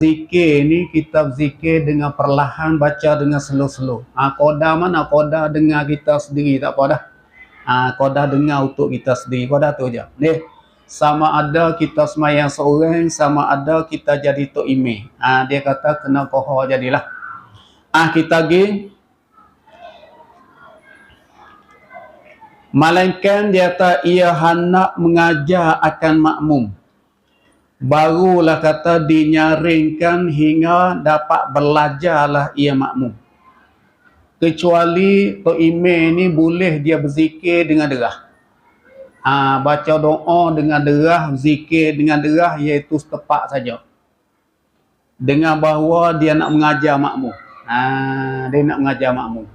Zikir ni kita zikir dengan perlahan, baca dengan slow-slow. Koda mana? Koda dengar kita sendiri, tak apa dah. Koda dengar untuk kita sendiri, koda tu je. Ni, sama ada kita semayang seorang, sama ada kita jadi tok imam. Dia kata kena kohor jadilah. Kita pergi. Melainkan dia kata ia hendak mengajar akan makmum. Barulah kata dinyaringkan hingga dapat belajarlah ia makmum. Kecuali tok imam ni boleh dia berzikir dengan derah. Baca doa dengan derah, zikir dengan derah, iaitu setepak saja. Dengan bahawa dia nak mengajar makmum. Dia nak mengajar makmum.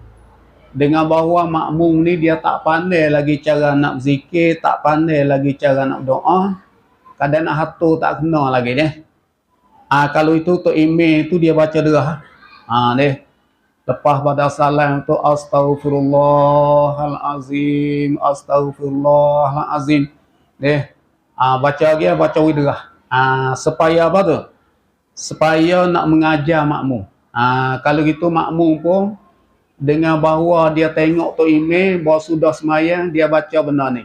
Dengan bahawa makmum ni dia tak pandai lagi cara nak berzikir, tak pandai lagi cara nak berdoa. Kadang nak hatur tak kena lagi dia. Kalau itu tok imam tu dia baca derah. Dia lepas pada salam tu astaghfirullahalazim, astaghfirullahalazim. Dia baca lagi, baca derah. Supaya apa tu? Supaya nak mengajar makmum. Kalau gitu makmum pun dengan bahawa dia tengok tok imam bahawa sudah semayang, dia baca benda ni.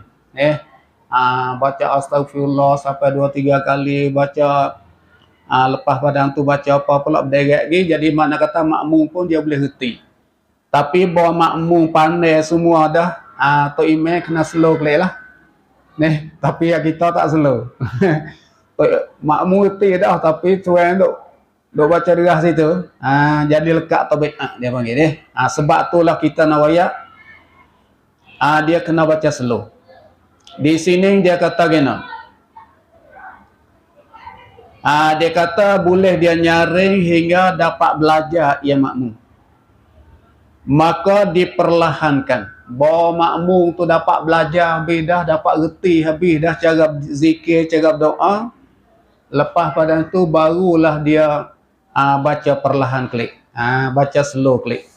Baca astagfirullah sampai 2-3 kali, baca lepas padang tu baca apa pula berderet lagi. Jadi makna kata makmum pun dia boleh reti. Tapi bahawa makmum pandai semua dah, tok imam kena slow klik lah. Tapi kita tak slow. Makmum reti dah, tapi tuan duk baca derah situ, jadi lekat tabiat dia panggil dia. Sebab itulah kita nak wayak, dia kena baca slow. Di sini dia kata gini. Dia kata boleh dia nyaring hingga dapat belajar ia makmum. Maka diperlahankan. Bahawa makmum tu dapat belajar habis dah, dapat reti habis dah cara zikir, cara doa. Lepas pada tu barulah dia baca perlahan klik. Baca slow klik.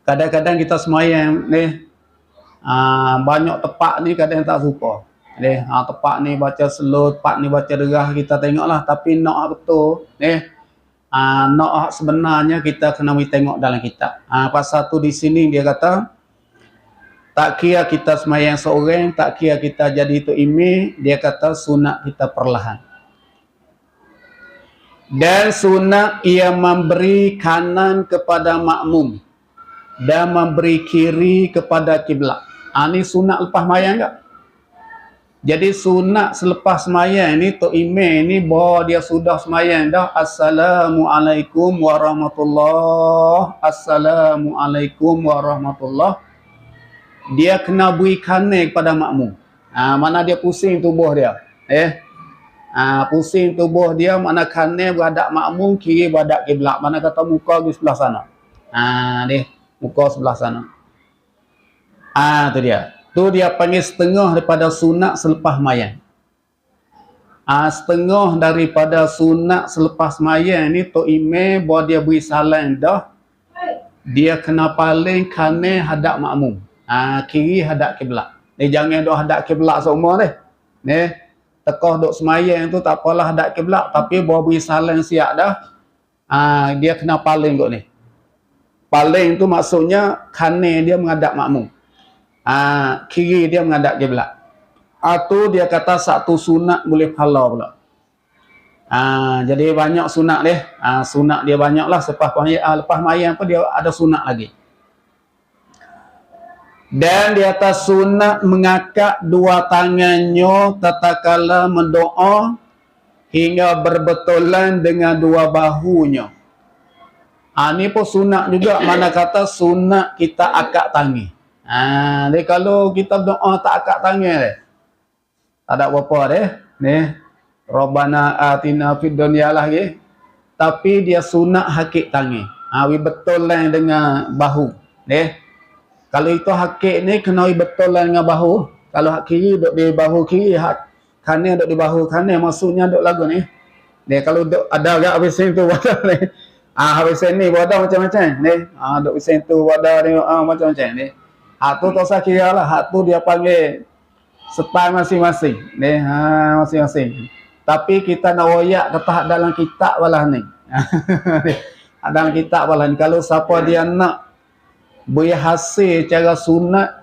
Kadang-kadang kita semayang ni, banyak tepat ni kadang tak suka. Tepat ni baca slow, tepat ni baca derah, kita tengoklah. Tapi nak betul, nak sebenarnya kita kena tengok dalam kitab. Pasal tu di sini dia kata, tak kira kita semayang seorang, tak kira kita jadi tok imam, dia kata sunat kita perlahan. Dan sunat ia memberi kanan kepada makmum dan memberi kiri kepada kiblat. Ini sunat lepas semayang tak? Jadi sunat selepas semayang ni tok imam ni bahawa dia sudah semayang dah, assalamualaikum warahmatullahi, assalamualaikum warahmatullahi. Dia kena beri kanan kepada makmum. Mana dia pusing tubuh dia. Pusing tubuh dia, mana kanan berhadap makmum, kiri berhadap kiblat. Mana kata muka di sebelah sana. Dia muka sebelah sana. Tu dia. Tu dia panggil setengah daripada sunat selepas mayang. Setengah daripada sunat selepas mayang ni tok imam bahawa dia beri salam dah, dia kena paling kanan hadap makmum. Kiri hadap kiblat. Dia jangan duk hadap kiblat semua ni. Tekah duk semayang tu tak apalah hadap kiblat, tapi bahawa beri salam siap dah, dia kena paling kot ni. Paling tu maksudnya kanan dia menghadap makmum. Kiri dia menghadap kiblat. Tu dia kata satu sunat boleh pahala pula. Jadi banyak sunat dia. Sunat dia banyaklah. Lepas mayang pun dia ada sunat lagi. Dan di atas sunat mengangkat dua tangannya tatkala mendoa hingga berbetulan dengan dua bahunya. Ini pun sunat juga, mana kata sunat kita akak tangan. Jadi kalau kita doa tak akak tangan dia, tak ada apa-apa dia. Ni, Rabbana atina fid dunya lah ke. Tapi dia sunat hakik tangan. Betulan dengan bahu. Ni. Kalau itu hakik ni kena betulan dengan bahu. Kalau hak kiri duduk di bahu kiri, hak kanan duduk di bahu kanan, maksudnya duduk lagu ni. Dia kalau duduk ada agak habis tu wadah ni. Habis ni wadah macam-macam ni. Duduk habis tu wadah ni macam-macam ni. Hak tu tak usah kira lah. Hak tu dia panggil style masing-masing. Masing-masing. Tapi kita nak royak kata dalam kitab balah ni. Dalam kitab balah ni. Kalau siapa dia nak berhasil cara sunat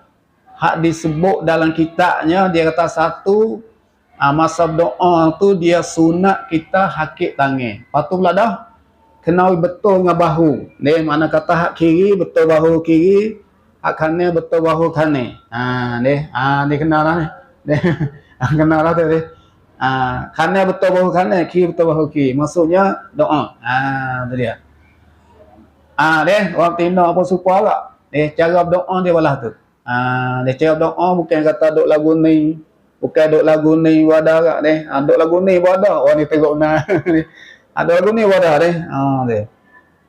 hak disebut dalam kitabnya, dia kata satu, masa doa tu dia sunat kita hakik tangan. Lepas tu pula dah kena betul dengan bahu. Ni mana kata hak kiri betul bahu kiri, hak kanan betul bahu kanan. Ni kena lah ni. Kena lah tu ni. Kanan betul bahu kanan, kiri betul bahu kiri. Maksudnya doa. Tu dia. Orang Tino apa supa agak. Cara doa dia balah tu. Dia cara doa bukan kata duk lagu ni. Bukan duk lagu ni wadah agak ni. Duk lagu ni wadah. Orang ni tengok nah. Ada lagu ni wadah ni. Dia.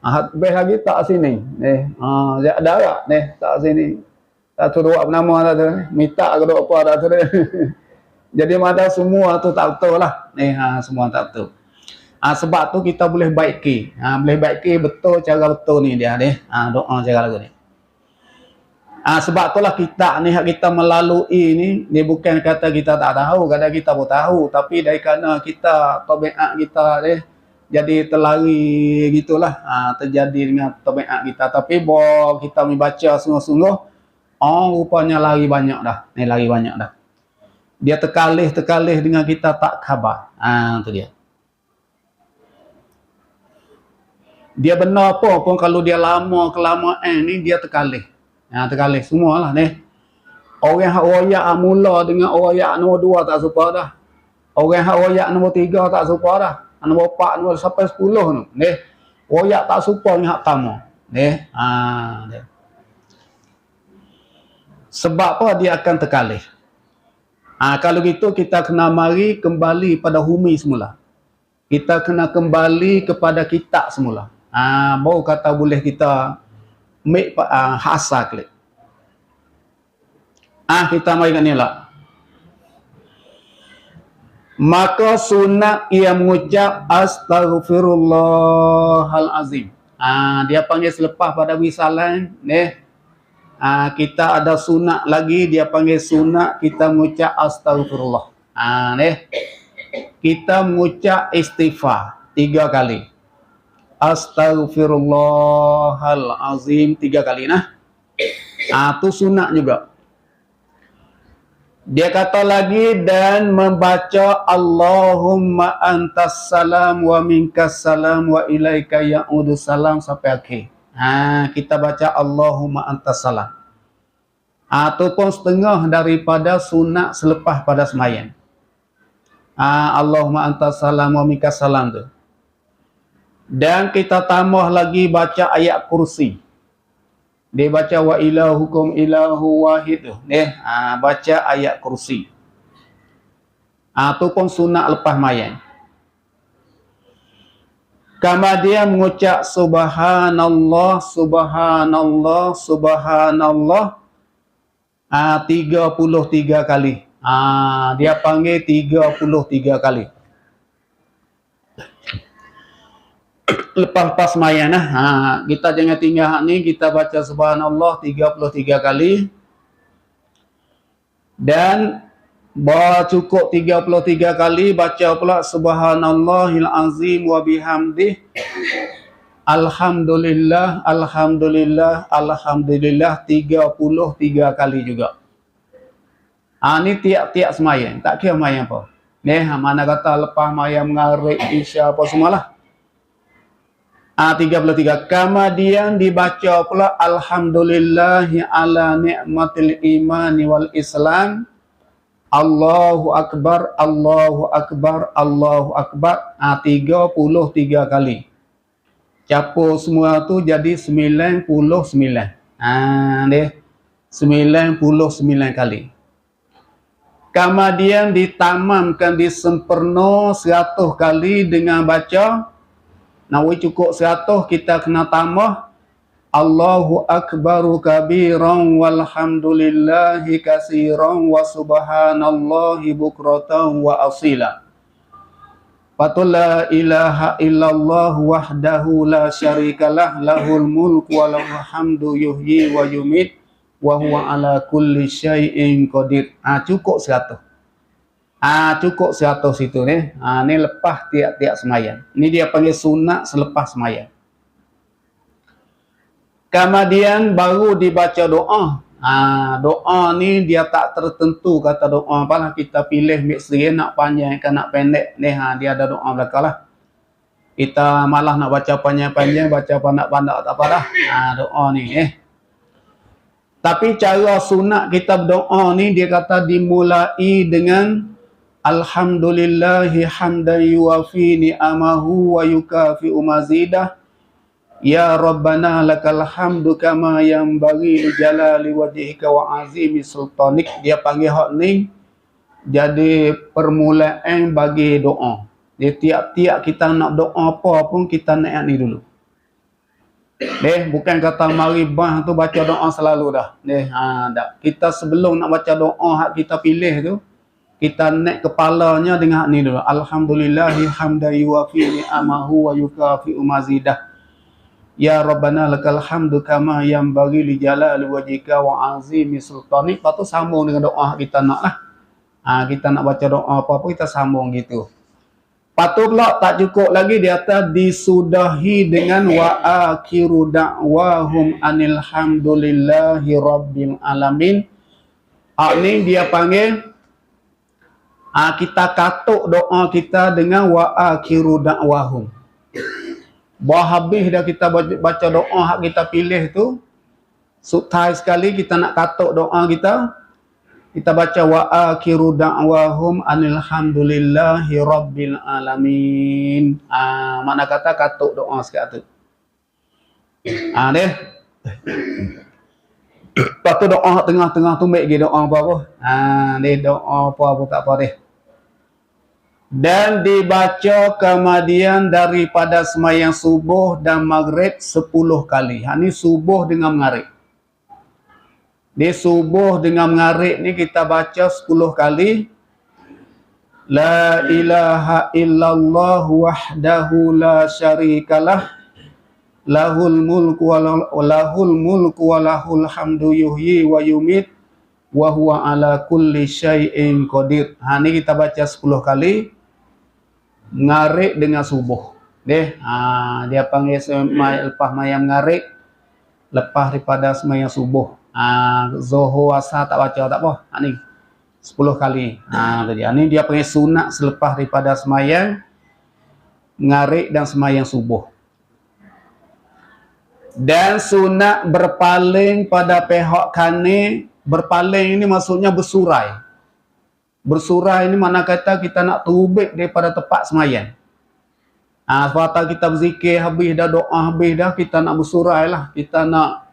Habis lagi tak sini. Dia ada agak ni. Tak sini. Tak tu dua nama dah tu. Minta ke duk apa dah tu. Jadi mata semua tu tak betul lah. Semua tak betul. Sebab tu kita boleh baiki. Boleh baiki betul cara betul ni dia ni. Doa cara lagu ni. Sebab itulah kita ni hak kita melalui ni bukan kata kita tak tahu, kadang kita pun tahu, tapi dari kerana kita tabiat kita ni jadi terlari gitulah, terjadi dengan tabiat kita. Tapi bila kita membaca sungguh-sungguh, rupanya lari banyak dah. Ni lari banyak dah. Dia terkalih dengan kita tak khabar. Tu dia. Dia benar apa pun kalau dia lama kelamaan ni dia terkalih. Terkalih semualah ni. Orang hak royak mula dengan orang royak nombor 2 tak serupa dah. Orang hak royak nombor 3 tak serupa dah. Nombor 4 nombor sampai 10 tu. Ni royak tak serupa dengan hak pertama. Ni dia. Sebab apa dia akan terkalih. Kalau gitu kita kena mari kembali pada humi semula. Kita kena kembali kepada kitab semula. Baru kata boleh kita make hasa klik. Kita mari kat ni lah. Maka sunat ia mengucap astaghfirullahalazim. Dia panggil selepas pada wisalan ni. Kita ada sunat lagi, dia panggil sunat kita mengucap astaghfirullah. Ni. Kita mengucap istighfar 3 kali. Astaghfirullahalazim 3 kali nah. Tu sunat juga. Dia kata lagi dan membaca Allahumma antas salam wa minkas salam wa ilaika ya'udu salam sampai akhir. Kita baca Allahumma antas salam. Tu pun setengah daripada sunat selepas pada sembahyang. Allahumma antas salam wa minkas salam tu. Dan kita tambah lagi baca ayat kursi. Dia baca wa ilahukum ilahu wahid. Baca ayat kursi. Tu pun sunat lepas mayang. Kemudian mengucap subhanallah, subhanallah, subhanallah 33 kali. Dia panggil 33 kali. Lepas semayang kita jangan tinggal hak ni, kita baca subhanallah 33 kali. Dan cukup 33 kali baca pula subhanallahil azim wa bihamdih alhamdulillah alhamdulillah alhamdulillah 33 kali juga. Ni tiap-tiap semayang, tak kira semayang apa. Ni mana kata lepas semayang mengarik isya apa semualah. 33. Kemudian dibaca pula alhamdulillahi ala ni'matil imani wal islam. Allahu akbar, Allahu akbar, Allahu akbar. 33 kali. Capur semua tu jadi 99. Dia 99 kali. Kemudian ditamamkan disempurna 100 kali dengan baca. Cukup 100 kita kena tambah Allahu akbaru kabiran walhamdulillahi katsiran wa subhanallahi bukratan wa asila. Patul la ilaha illallah wahdahu la syarikalah lahul mulku wa lahul hamdu yuhyi wa yumit wa huwa ala kulli syai'in qadir. Cukup 100. Cukup 100 situ ni. Ni lepas tiap-tiap semayang. Ni dia panggil sunat selepas semayang. Kemudian baru dibaca doa. Doa ni dia tak tertentu kata doa apalah, kita pilih mixer nak panjang ke nak pendek ni. Dia ada doa belakang lah. Kita malah nak baca panjang-panjang, baca pandak-pandak tak apa dah. Doa ni Tapi cara sunat kita berdoa ni dia kata dimulai dengan alhamdulillahi hamdan yuwafi ni'amahu wa yukafi'u mazidah. Ya Rabbana lakal hamdu kama yanbaghi li jalali wajhika wa azimi sultanik. Dia panggil hak ni jadi permulaan bagi doa. Dia tiap-tiap kita nak doa apa pun kita nak ni dulu. Bukan kata mari bah tu baca doa selalu dah. Tak. Kita sebelum nak baca doa hak kita pilih tu, kita naik kepalanya dengan hak ni dulu. Alhamdulillahi hamdan yuwafi ni'amahu wa yukafi'u mazidah. Ya Rabbana lakal hamdu kama yanbaghi li jalali wajhika wa azimi sultanik. Lepas tu sambung dengan doa kita nak lah. Kita nak baca doa apa-apa kita sambung gitu. Lepas tu pula tak cukup lagi dia kata disudahi dengan wa akhiru da'wahum anil hamdulillahi rabbil alamin. Ni dia panggil kita katuk doa kita dengan wa akhiru da'wahum. Habis dah kita baca doa hak kita pilih tu, sutai sekali kita nak katuk doa kita baca wa akhiru da'wahum anil hamdulillahi rabbil alamin. Makna kata katuk doa sekat tu. Lepas tu doa tengah-tengah tu baik dia doa apa-apa. Doa apa-apa tak apa deh. Dan dibaca kemudian daripada semayang subuh dan maghrib 10 kali. Ni subuh dengan maghrib. Di subuh dengan maghrib ni kita baca 10 kali. La ilaha illallah wahdahu la syarikalah. Lahul mulku wa lahul hamdu yuhyi wa yumit. Wa huwa ala kulli syai'in qadir. Ni kita baca 10 kali. Maghrib dengan subuh. Dia panggil lepas mayang maghrib. Lepas daripada semayang subuh. Zuhur asar tak baca tak apa. Ni 10 kali. Ni dia panggil sunat selepas daripada semayang maghrib dan semayang subuh. Dan sunat berpaling pada pihak kanan. Berpaling ini maksudnya bersurai. Bersurai ini mana kata kita nak tubik daripada tempat semayang. Sebab kita berzikir habis dah, doa habis dah, kita nak bersurai lah. Kita nak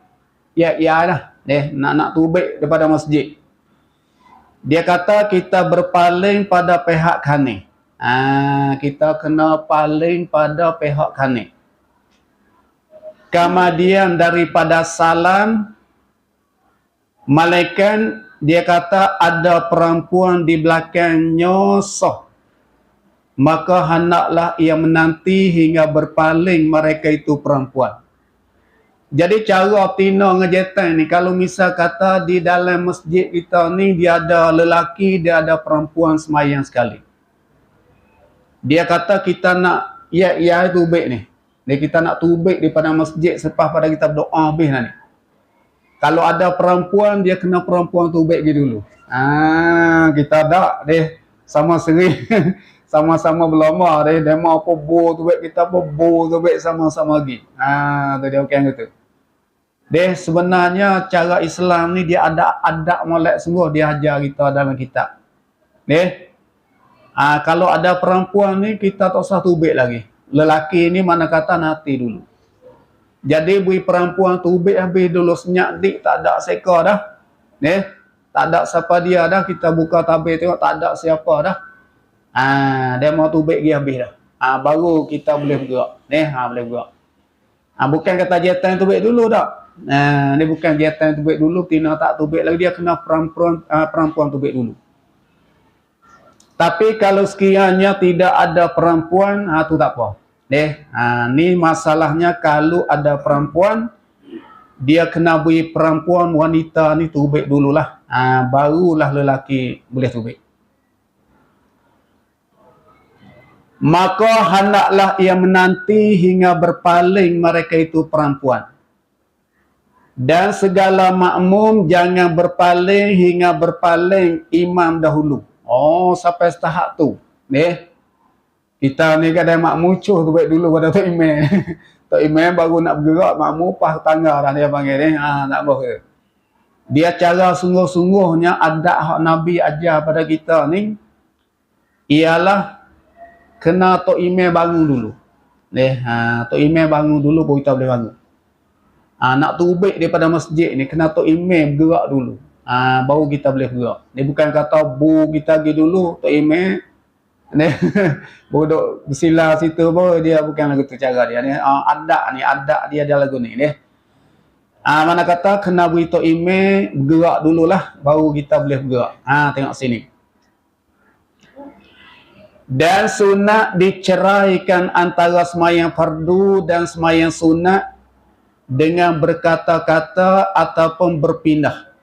dah. Nak tubik daripada masjid. Dia kata kita berpaling pada pihak kanan. Kita kena paling pada pihak kanan. Kemudian daripada salam, malaikat dia kata ada perempuan di belakangnya sah. Maka hendaklah ia menanti hingga berpaling mereka itu perempuan. Jadi cara tina ngejetan ni, kalau misal kata di dalam masjid kita ni dia ada lelaki, dia ada perempuan semayang sekali. Dia kata kita nak tubik ni. Kita nak tubik daripada masjid selepas pada kita berdoa habis ni. Kalau ada perempuan, dia kena perempuan tubik dia dulu. Kita tak sama seri. Sama-sama berlama dia mau apa bo tubik kita apa bo tubik sama-sama lagi. Tu dia okey gitu. Sebenarnya cara Islam ni dia ada adab molek sungguh dia ajar kita dalam kitab. Kalau ada perempuan ni kita tak usah tubik lagi. Lelaki ni mana kata nanti dulu. Jadi bui perempuan tubik habis dulu senyak dik tak ada seka dah. Tak ada siapa dia dah, kita buka tabir tengok tak ada siapa dah. Dia mau tubik dia habis dah. Baru kita boleh bergerak. Boleh bergerak. Bukan kata jatan tubik dulu tak. Ni bukan jatan tubik dulu, tina tak tubik lagi, dia kena perempuan tubik dulu. Tapi kalau sekiranya tidak ada perempuan, tu tak apa. Ni masalahnya kalau ada perempuan, dia kena beri perempuan wanita ni tubik dululah. Barulah lelaki boleh tubik. Maka hendaklah ia menanti hingga berpaling mereka itu perempuan. Dan segala makmum jangan berpaling hingga berpaling imam dahulu. Oh, sampai tahap tu. Kita ni kadang makmum cuh tubik dulu pada Tok Imam. Tok Imam baru nak bergerak, makmum pas tangga dah dia panggil ni. Tak boleh. Dia cara sungguh-sungguhnya adab hak Nabi ajar pada kita ni ialah kena Tok Imam bangun dulu. Tok Imam bangun dulu baru kita boleh bangun. Nak tubik daripada masjid ni kena Tok Imam bergerak dulu. Baru kita boleh bergerak. Dia bukan kata bu kita pergi dulu Tok Imam bodoh bersila situ pun dia bukan lagu tu cara dia ni. Adab dia ada lagu ni. Mana kata kena beri Tok Imam bergerak dululah baru kita boleh bergerak. Tengok sini. Dan sunat diceraikan antara sembahyang fardu dan sembahyang sunat dengan berkata-kata ataupun berpindah.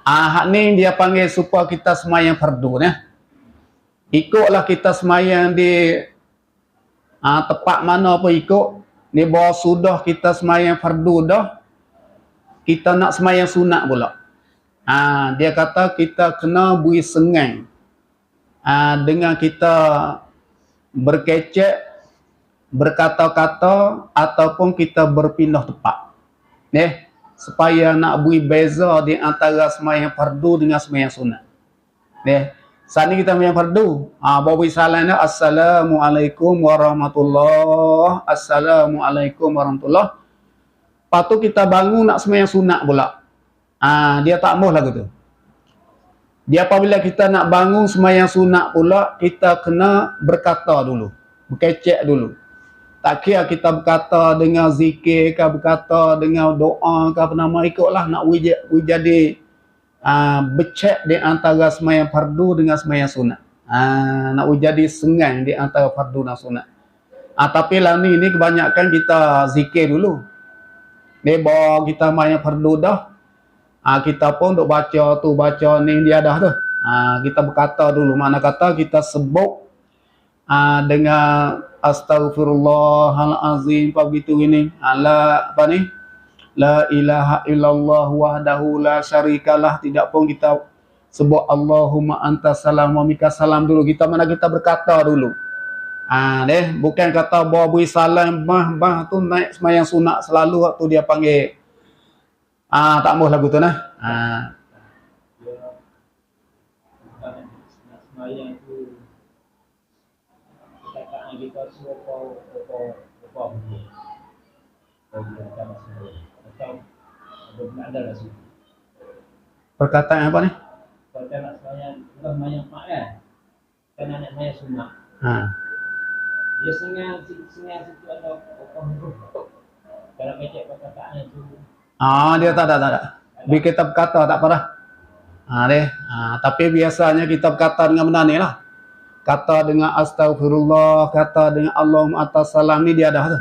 Hak ni dia panggil supaya kita sembahyang fardu ni. Ikutlah kita sembahyang di tempat mana pun ikut. Ni bahawa sudah kita sembahyang fardu dah, kita nak sembahyang sunat pula. Dia kata kita kena beri sengai dengan kita berkecek, berkata-kata ataupun kita berpindah tempat. Supaya nak beri beza di antara sembahyang fardu dengan sembahyang sunat. Saat ni kita sembahyang fardu. Bawa beri salam dia, Assalamualaikum warahmatullahi. Assalamualaikum warahmatullahi. Lepas tu kita bangun nak sembahyang sunat pula. Dia tak mahu lagu tu. Dia apabila kita nak bangun sembahyang sunat pula, kita kena berkata dulu. Berkecek dulu. Tak kira kita berkata dengan zikir ke, berkata dengan doa ke apa nama, ikutlah nak jadi becek di antara sembahyang fardu dengan sembahyang sunat. Nak jadi sengai di antara fardu dan sunat. Tapi lah ni kebanyakan kita zikir dulu. Ni bawa kita sembahyang fardu dah. Kita pun duk baca tu, baca ni dia dah tu. Kita berkata dulu. Mana kata kita sebut dengan astaghfirullahalazim apa begitu ini. Apa ni? La ilaha illallah wahdahu la syarikalah. Tidak pun kita sebut Allahumma anta salam wa minka salam dulu. Kita berkata dulu. Bukan kata bawa beri salam bah tu naik sembahyang sunat selalu waktu dia panggil. Tak mahu lagu tu nah. Sembahyang tu kata kita suruh apa Perkataan apa ni? Kalau nak sembahyang mak kan? Kan nak sembahyang sunat. Dia sengal situ ada apa huruf. Kalau baca perkataan itu Dia tak. Bila kita berkata tak apa dah. Tapi biasanya kita berkata dengan benar ni lah. Kata dengan astaghfirullah, kata dengan Allahumma atas salam ni dia dah tu.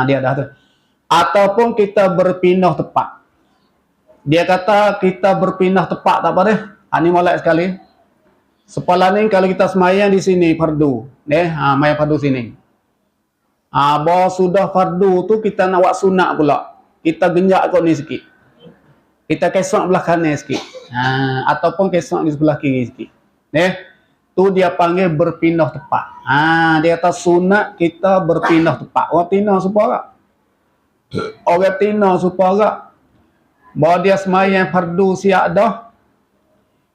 Dia dah tu. Ataupun kita berpindah tempat. Dia kata kita berpindah tempat tak apa deh. Ni molek sekali. Sepala ni kalau kita semayang di sini fardu. Semayang fardu sini. Bahawa sudah fardu tu kita nak buat sunat pula. Kita genjak kot ni sikit. Kita kesok belah kanan sikit. Ataupun kesok di sebelah kiri sikit. Tu dia panggil berpindah tempat. Dia kata sunat kita berpindah tempat. Orang Tina supaya orang Tina supaya bahawa dia semayang fardu siap dah.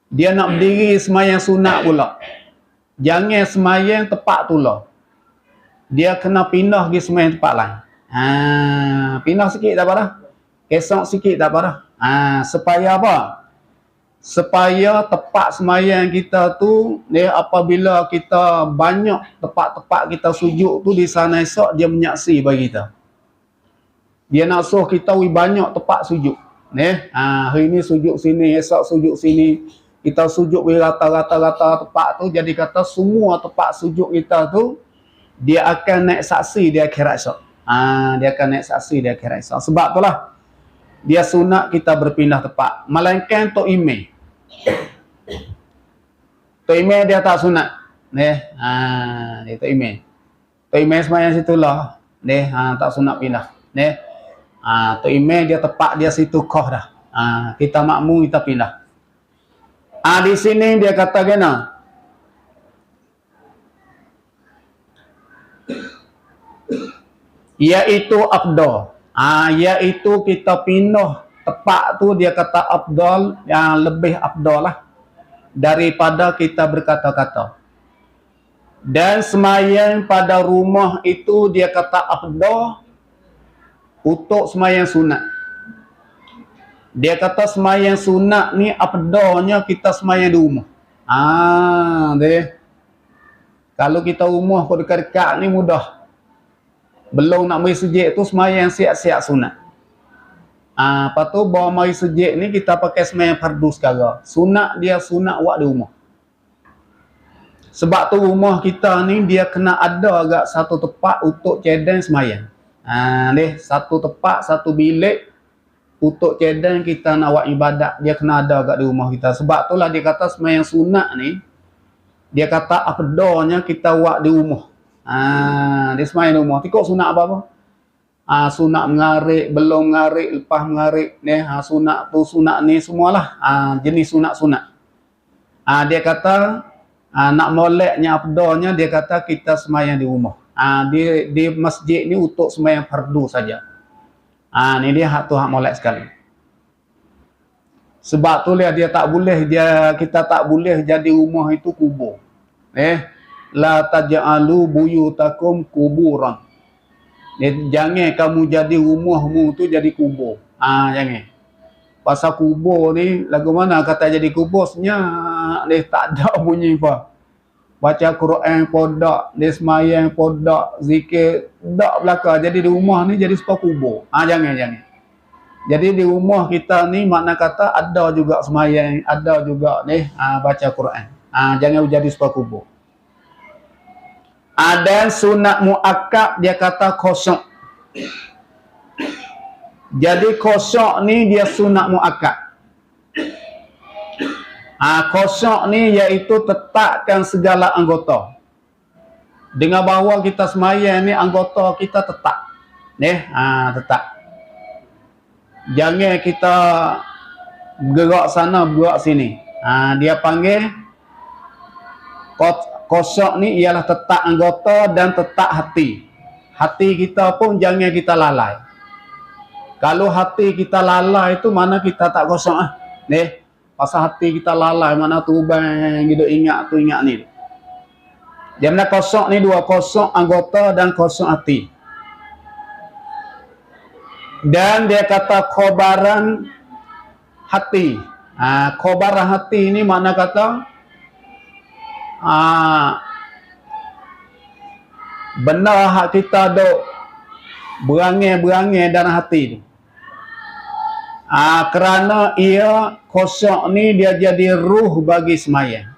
Dia nak berdiri semayang sunat pula. Jangan semayang tempat tu lah. Dia kena pindah pergi semayang tempat lain. Pindah sikit tak apa dah. Kesok sikit tak apa dah. Supaya apa? Supaya tempat semayang kita tu, apabila kita banyak tempat-tempat kita sujud tu di sana esok, dia menyaksi bagi kita. Dia nak suruh kita banyak tempat sujud. Hari ni sujud sini, esok sujud sini. Kita sujud rata-rata tempat tu. Jadi kata semua tempat sujud kita tu, dia akan naik saksi di akhirat esok. Dia akan naik saksi di akhirat esok. Sebab itulah dia sunat kita berpindah tempat. Melainkan Tok Imam. Tok Imam dia tak sunat. Dia Tok Imam. Tok Imam semayang situlah. Tak sunat pindah. Tok Imam dia tepat dia situ koh dah. Kita makmum kita pindah. Di sini dia kata kena. Iaitu afdal. Iaitu kita pindah tepat tu dia kata afdal, yang lebih afdal lah daripada kita berkata-kata. Dan semayang pada rumah itu dia kata afdal untuk semayang sunat. Dia kata semayang sunat ni afdalnya kita semayang di rumah. Kalau kita rumah kau dekat-dekat ni mudah. Belum nak mari sejid tu semayang siap-siap sunat. Lepas tu bawa mari sejid ni kita pakai semayang fardu sekarang. Sunat dia sunat buat di rumah. Sebab tu rumah kita ni dia kena ada agak satu tempat untuk cadang semayang. Satu tempat, satu bilik untuk cadang kita nak buat ibadat. Dia kena ada agak di rumah kita. Sebab tu lah dia kata semayang sunat ni, dia kata afdalnya kita buat di rumah. Dia semayang di rumah. Tikuk sunat apa-apa? Sunat mengarik, belum mengarik, lepas mengarik. Sunat tu, sunat ni semualah. Jenis sunat-sunat. Dia kata, nak moleknya afdalnya, dia kata kita semayang di rumah. Di masjid ni untuk semayang fardu saja. Ni dia hak tu hak molek sekali. Sebab tu lah dia tak boleh, kita tak boleh jadi rumah itu kubur. La taj'alu buyutakum kuburan. Jangan kamu jadi rumahmu tu jadi kubur. Jangan. Pasal kubur ni lagu mana kata jadi kubur senyap dia tak ada bunyi apa. Baca Quran podak, dia semayang podak, zikir dak belaka. Jadi di rumah ni jadi sepa kubur. Jangan. Jadi di rumah kita ni makna kata ada juga semayang, ada juga ni baca Quran. Jangan jadi sepa kubur. Dan sunat muakkad dia kata kosong. Jadi kosong ni dia sunat muakkad. Kosong ni iaitu tetapkan segala anggota. Dengan bahawa kita semayang ni anggota kita tetap. Tetap. Jangan kita bergerak sana, bergerak sini. Dia panggil kosong ni ialah tetap anggota dan tetap hati. Hati kita pun jangan kita lalai. Kalau hati kita lalai itu mana kita tak kosong pasal hati kita lalai mana tu bang gitu ingat tu ingat ni. Dia mana kosong ni dua, kosong anggota dan kosong hati. Dan dia kata khobaran hati. Khobaran hati ni mana kata benar hak kita duk berangai-berangai dalam hati ni. Kerana ia kosong ni dia jadi ruh bagi semayang.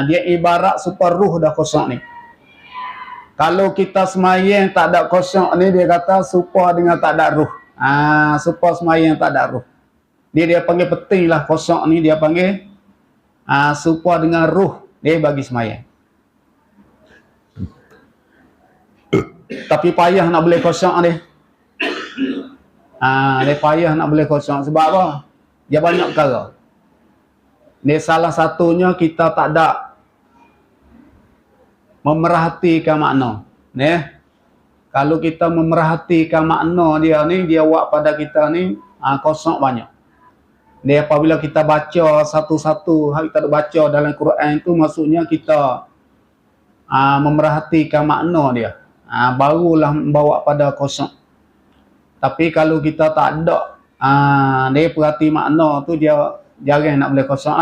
Dia ibarat super ruh dah kosong ni. Kalau kita semayang tak ada kosong ni dia kata super dengan tak ada ruh. Super semayang tak ada ruh. Dia panggil penting lah kosong ni dia panggil super dengan ruh dia bagi semayang. Tapi payah nak boleh kosong dia. Dia payah nak boleh kosong. Sebab apa? Dia banyak perkara. Dia salah satunya kita tak ada memerhatikan makna. Kalau kita memerhatikan makna dia ni, dia buat pada kita ni kosong banyak. Dia apabila kita baca satu-satu, kita baca dalam Quran itu maksudnya kita memerhatikan makna dia. Barulah membawa pada kosong. Tapi kalau kita tak ada dia perhati makna tu dia jarang nak boleh kosong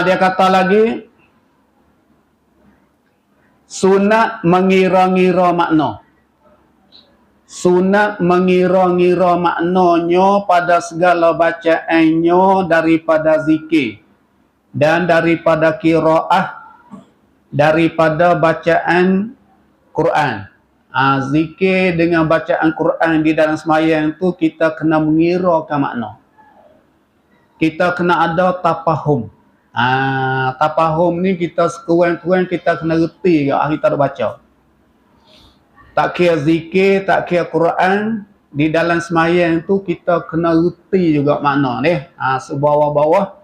dia kata lagi sunat mengira-ngira makna. Sunat mengira-ngira maknanya pada segala bacaannya daripada zikir dan daripada qiraah daripada bacaan Quran. Zikir dengan bacaan Quran di dalam semayang tu kita kena mengirakan makna. Kita kena ada tafahum. Tafahum ni kita sekurang-kurang kita kena reti ke kita dah baca. Tak kira zikir, tak kira Quran, di dalam semayang tu kita kena reti juga makna ni. Sebawah-bawah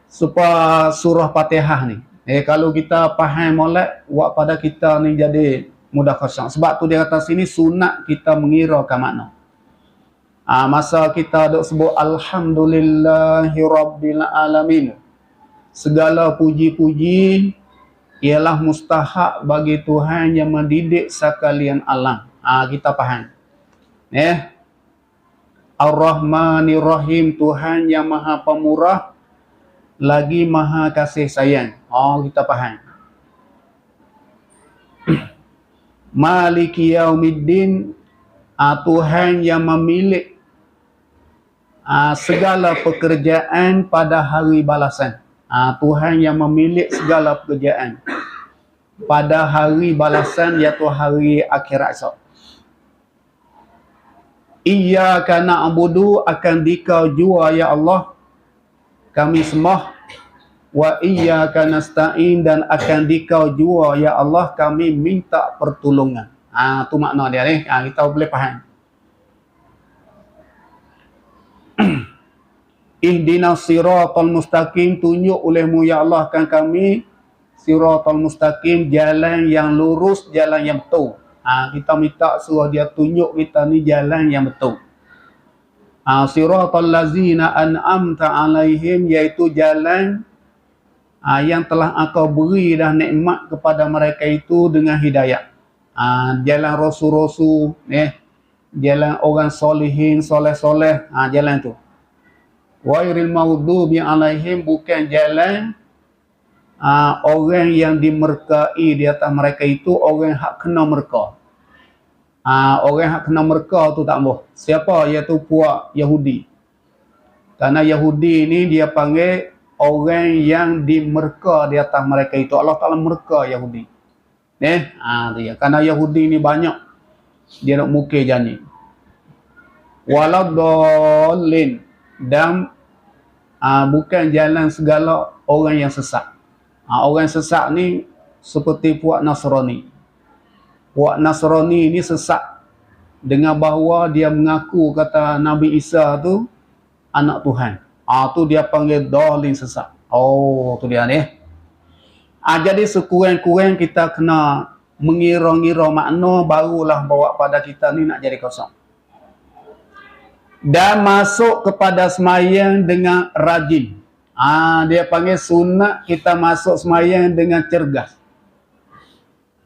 supaya surah Fatihah ni. Kalau kita faham molek, buat pada kita ni jadi mudah kosong. Sebab tu dia kata sini sunat kita mengirakan makna. Masa kita duk sebut Alhamdulillahirabbil alamin. Segala puji-puji ialah mustahak bagi Tuhan yang mendidik sekalian alam. Kita faham. Ar-Rahmanir-Rahim, Tuhan yang Maha Pemurah lagi Maha Kasih Sayang. Kita faham. Maliki Yaumiddin, Tuhan yang memiliki segala pekerjaan pada hari balasan. Tuhan yang memiliki segala pekerjaan pada hari balasan, iaitu hari akhirat esok. Iyyaka na'budu, akan dikau jua ya Allah kami sembah. Wa iyyaka nasta'in, dan akan dikau jua ya Allah kami minta pertolongan. Tu makna dia ni. Kita boleh faham. Ihdinas siratal mustaqim, tunjuk olehmu ya Allah kan kami siratal mustaqim, jalan yang lurus, jalan yang betul. Kita minta suruh dia tunjuk kita ni jalan yang betul. Siratal lazina an'amta alaihim, iaitu jalan yang telah engkau beri dah nikmat kepada mereka itu dengan hidayah. Jalan rasul-rasul, jalan orang solihin, soleh-soleh, jalan tu. Wairil maghdubi alaihim, bukan jalan orang yang dimurkai di atas mereka itu, orang hak kena murka. Orang hak kena murka tu tak boleh. Siapa? Iaitu puak Yahudi. Karena Yahudi ni dia panggil orang yang dimurka di atas mereka itu. Allah Ta'ala murka Yahudi. Dia. Karena Yahudi ni banyak dia nak mukir jani. Waladhalin, dan bukan jalan segala orang yang sesat. Orang sesat ni seperti puak Nasrani. Puak Nasrani ni sesat dengan bahawa dia mengaku kata Nabi Isa tu anak Tuhan. Tu dia panggil dhalin, sesat. Tu dia ni. Jadi sekurang-kurang kita kena mengira-ngira makna, barulah bawa pada kita ni nak jadi kosong. Dan masuk kepada semayang dengan rajin. Dia panggil sunat kita masuk semayang dengan cergas.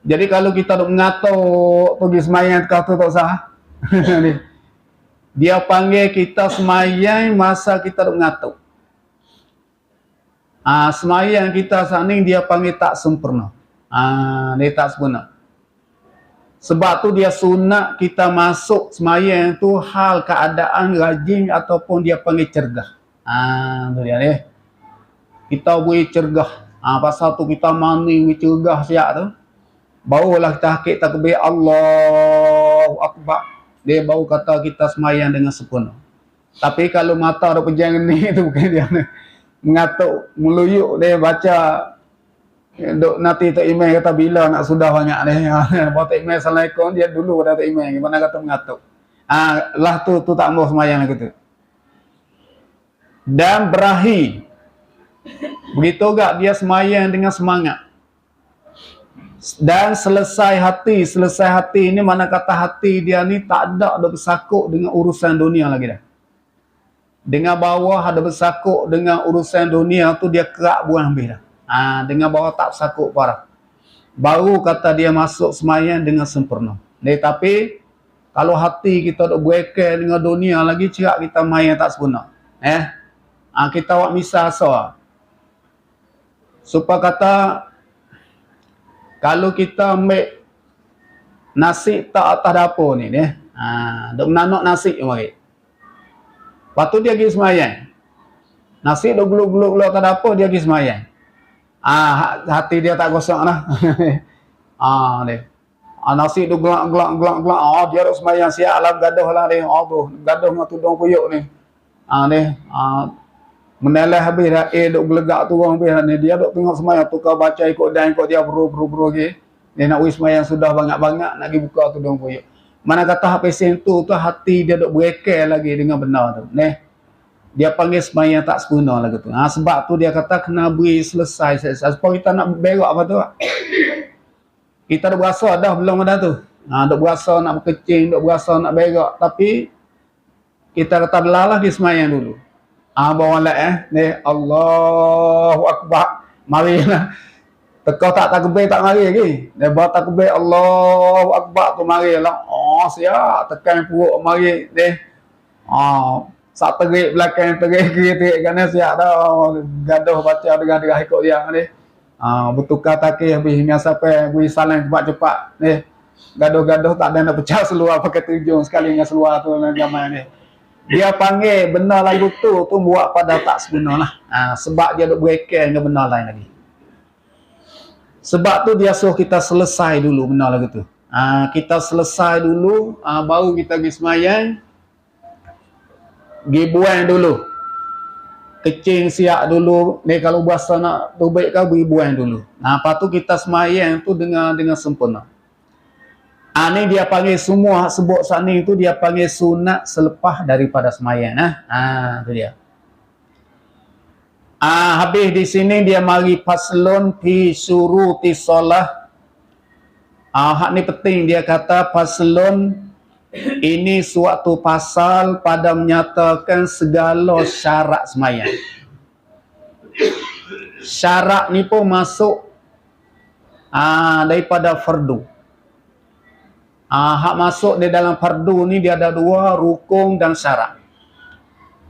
Jadi kalau kita duk mengatuk pergi semayang kata tak sah. Dia panggil kita semayang masa kita duk mengatuk. Semayang kita saat ni dia panggil tak sempurna. Dia tak sempurna. Sebab tu dia sunat kita masuk semayang tu hal keadaan rajin ataupun dia panggil cergah. Tu dia ni. Kita boleh cergah. Pasal tu kita mani cergah siap tu. Barulah kita hakik takbir Allahu Akbar. Dia baru kata kita semayang dengan sempurna. Tapi kalau mata ada pejang ni tu bukan dia mengatuk, meluyuk dia baca duk nanti tak email kata bila nak sudah banyak dia. Buat tak email Assalamualaikum dia dulu dah tak email gimana kata mengatuk. Lah tu tak mau semayang gitu. Dan berahi. Begitu gak dia semayang dengan semangat. Dan selesai hati ni mana kata hati dia ni tak ada bersakuk dengan urusan dunia lagi dah. Dengan bawah ada bersakuk dengan urusan dunia tu dia kerak buang habis dah. Dengan bawah tak bersakuk parah. Baru kata dia masuk semayang dengan sempurna. Tapi kalau hati kita duk berekal dengan dunia lagi, cerak kita main tak sempurna. Kita buat misal so. Supaya kata kalau kita ambil nasi tak atas dapur ni, duk menanuk nasi mari. Lepas tu dia pergi semayang. Nasi duk geluk-geluk atas dapur, dia pergi semayang. Hati dia tak kosong lah. Dia. Nasi tu gelak. Dia duk sembahyang siap lah gaduh lah dia. Tu gaduh dengan tudung kuyuk ni. Ni meneleh habis dah duk gelegak turun habis ni. Dia duk tengok sembahyang tukar baca ikut dan ikut dia bro ke. Dia nak wis sembahyang sudah banyak-banyak nak pergi buka tudung kuyuk. Mana kata habis sentuh tu hati dia duk berekek lagi dengan benar tu. Ni dia panggil sembahyang tak sempurna lagi tu. Sebab tu dia kata kena beri selesai. Supaya kita nak berak apa tu. Kita dah berasa dah belum ada tu. Dah berasa nak berkecing, dah berasa nak berak. Tapi kita kata belah lagi sembahyang dulu. Bawa lah ni Allahu Akbar. Mari lah. Tekau tak takbir tak mari lagi. Dia bawa takbir Allahu Akbar tu mari lah. Siap tekan perut mari ni. Sak terik belakang terik kiri kan siap dah. Gaduh baca dengan ikut dia ni. Bertukar takir habis hingga sampai beri salam cepat-cepat ni. Gaduh-gaduh tak ada nak pecah seluar pakai terjun sekali dengan seluar tu dalam zaman ni. Dia panggil benar lagu tu buat pada tak sempurna lah. Sebab dia duk berekek dengan benar lain lagi. Sebab tu dia suruh kita selesai dulu benar lagu tu. Kita selesai dulu, baru kita pergi semayang. Pergi buang dulu. Kecing siap dulu. Ni kalau bahasa nak tubik kau pergi buang dulu. Lepas tu kita semayang tu dengan sempurna. Ni dia panggil semua sebut saat ni tu dia panggil sunat selepas daripada semayang. Tu dia. Habis di sini dia mari faslun fi syuruti solah. Hak ni penting dia kata faslun ini suatu pasal pada menyatakan segala syarat semayang. Syarat ni pun masuk daripada fardu. Hak masuk di dalam fardu ni dia ada dua, rukun dan syarat.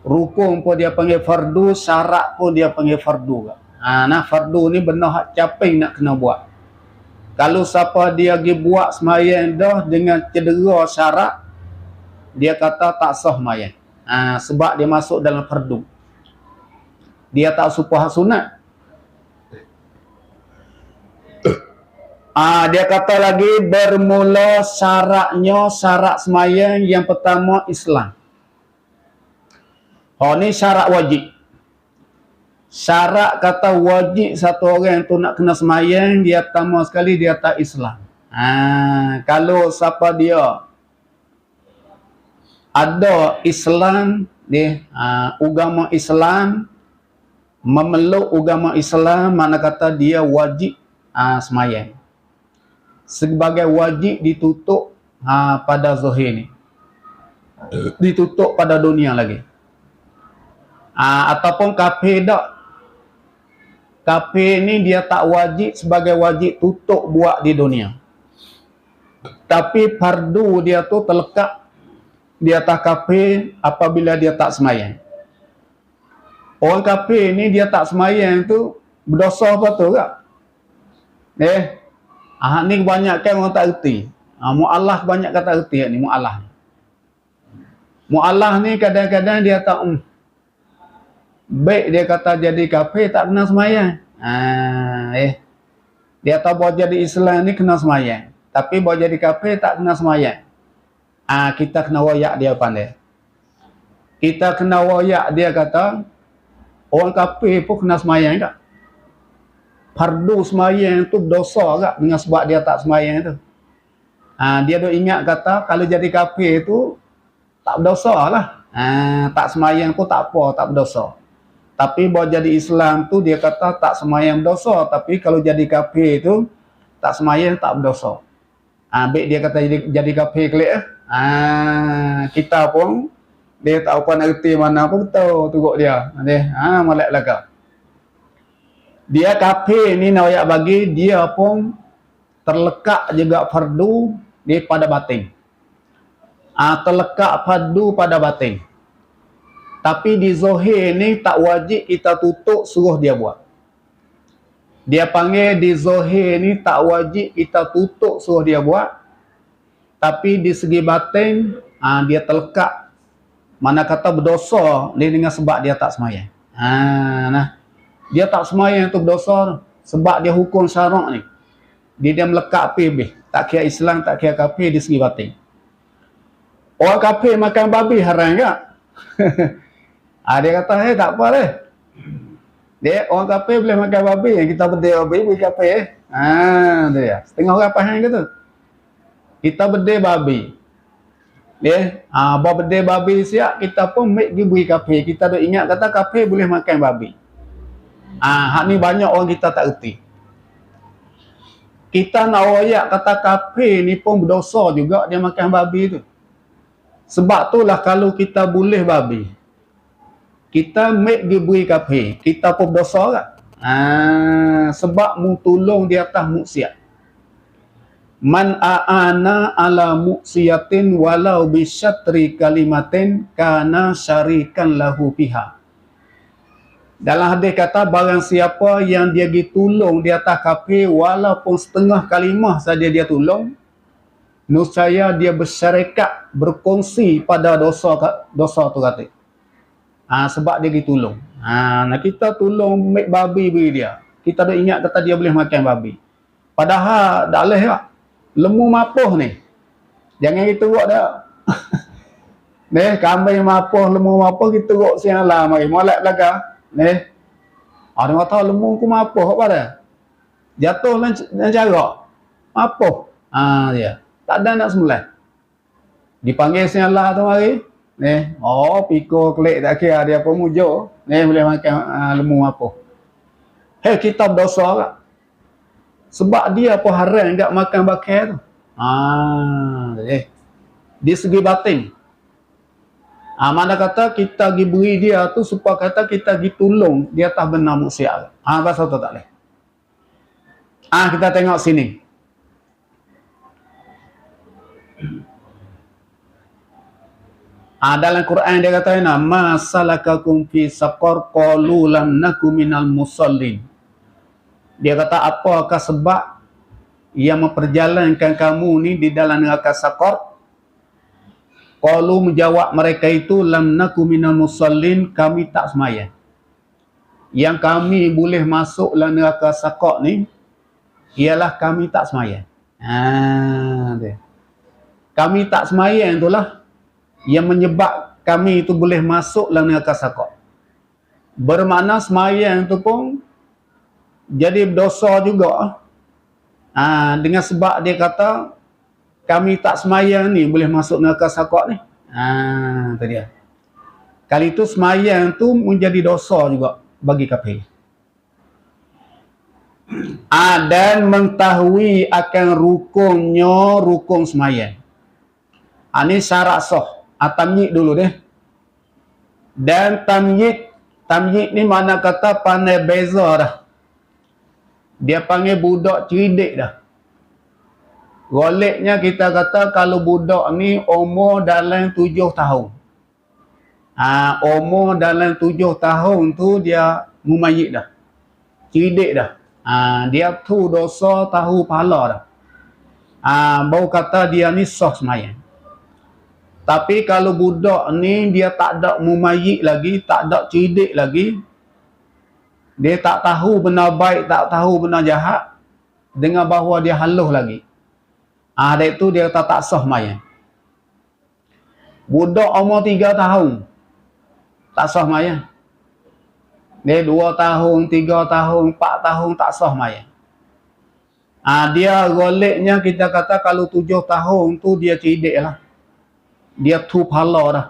Rukun pun dia panggil fardu, syarat pun dia panggil fardu. Fardu ni benar hak caping nak kena buat. Kalau siapa dia pergi buat semayang dah dengan cedera syarat, dia kata tak sah semayang. Sebab dia masuk dalam fardu. Dia tak serupa hak sunat. Dia kata lagi bermula syaratnya, syarat semayang yang pertama Islam. Ni syarat wajib. Syarat kata wajib satu orang tu nak kena semayang, dia pertama sekali dia tak Islam. Kalau siapa dia ada Islam, dia agama Islam, memeluk agama Islam, mana kata dia wajib semayang. Sebagai wajib ditutup pada zahir ni. Ditutup pada dunia lagi. Ataupun kafir tak. Kafir ni dia tak wajib sebagai wajib tutup buat di dunia. Tapi fardu dia tu terlekat di atas kafir apabila dia tak semayang. Orang kafir ni dia tak semayang tu berdosa apa tu tak? Ni kebanyakan orang tak erti. Mu'allah banyak kata erti ni mu'allah. Mu'allah ni kadang-kadang dia tak baik dia kata jadi kafir tak kena semayang. Dia tahu bahawa jadi Islam ni kena semayang. Tapi bahawa jadi kafir tak kena semayang. Kita kena wayak dia pandai. Kita kena wayak dia kata orang kafir pun kena semayang tak? Fardu semayang tu dosa tak dengan sebab dia tak semayang tu. Dia duk ingat kata kalau jadi kafir tu tak berdosa lah. Tak semayang pun tak apa, tak berdosa. Tapi bahawa jadi Islam tu dia kata tak semayang berdosa. Tapi kalau jadi kafir tu tak semayang tak berdosa. Baik dia kata jadi kafir kelik. Kita pun dia tak apa nak erti mana pun tahu turut dia. Malak belakang. Dia kafir ni nak ayat bagi dia pun terlekat juga fardu di pada batin. Terlekat fardu pada batin. Tapi di zahir ni tak wajib kita tutup suruh dia buat. Dia panggil di zahir ni tak wajib kita tutup suruh dia buat. Tapi di segi batin dia terlekat. Mana kata berdosa dia dengan sebab dia tak semayang. Dia tak semayang tu berdosa sebab dia hukum syarak ni. Dia melekat api habis. Tak kira Islam, tak kira kafir di segi batin. Orang kafir makan babi haram tak? Dia kata, tak apa deh. Orang kafir boleh makan babi, yang kita bedil babi, boleh kafir. Dia. Setengah orang faham ke tu? Kita bedil babi. Bawa bedil babi siap, kita pun make pergi beri kafir. Kita dah ingat kata kafir boleh makan babi. Hak ni banyak orang kita tak erti. Kita nak royak kata kafir ni pun berdosa juga dia makan babi tu. Sebab itulah kalau kita boleh babi, kita make pergi beri kafir, kita pun berdosa kan? Sebab mu tolong di atas maksiat. Man a'ana ala muksiyatin walau bisyatri kalimatin kana syarikan lahu piha. Dalam hadis kata barang siapa yang dia pergi tolong di atas kafir walaupun setengah kalimah saja dia tolong, nescaya dia bersyarikat, berkongsi pada dosa tu kata. Sebab dia pergi tolong. Nah kita tolong make babi beri dia. Kita dah ingat kata dia boleh makan babi. Padahal tak boleh tak. Lemu mapuh ni. Jangan kita buat dah. Kambing mapuh, lemu mapuh kita rok siang lah mari. Molek belakang. Dia kata lemu ku mapuh apa dah? Jatuh dan jarak. Mapuh. Dia. Tak ada nak sembelih. Dipanggil siang lah tu mari. Pikul kelik tak kira dia pun mujur. Boleh makan lemu mapuh. Kita berdosa tak? Sebab dia pun haram tak makan bakar tu. Di segi batin. Mana kata kita pergi beri dia tu supaya kata kita pergi tolong di atas benar maksiat. Pasal tu tak boleh. Kita tengok sini. Dalam Quran dia kata ma salakakum fi saqar qalu lam nakum minal musallin. Dia kata apakah sebab yang memperjalankan kamu ni di dalam neraka saqar? Qalu menjawab mereka itu lam nakum minal musallin, kami tak sembahyang. Yang kami boleh masuk dalam neraka saqar ni ialah kami tak sembahyang. Kami tak sembahyang itulah yang menyebab kami itu boleh masuk dalam neraka saqar. Bermakna sembahyang itu pun jadi berdosa juga. Dengan sebab dia kata kami tak sembahyang ni boleh masuk neraka saqar ni. Itu dia. Kali itu sembahyang tu menjadi dosa juga bagi kafir. Dan mengetahui akan rukunnya rukun sembahyang. Ini syarat sah. Tamyid dulu deh. Dan tamyid ni mana kata pandai beza dah. Dia panggil budak cerdik dah. Goleknya kita kata kalau budak ni umur dalam 7 tahun. Umur dalam 7 tahun tu dia mumayyid dah. Cerdik dah. Dia tu dosa tahu pahala dah. Baru kata dia ni sah sembahyang. Tapi kalau budak ni dia tak ada mumayyid lagi, tak ada cerdik lagi, dia tak tahu benar baik, tak tahu benar jahat, dengan bahawa dia haluh lagi. Dari itu dia tak sah sembahyang. Budak umur 3 tahun tak sah sembahyang. Dia 2 tahun, 3 tahun, 4 tahun tak sah sembahyang. Dia goleknya kita kata kalau 7 tahun tu dia cerdik lah. Dia tu pahala dah.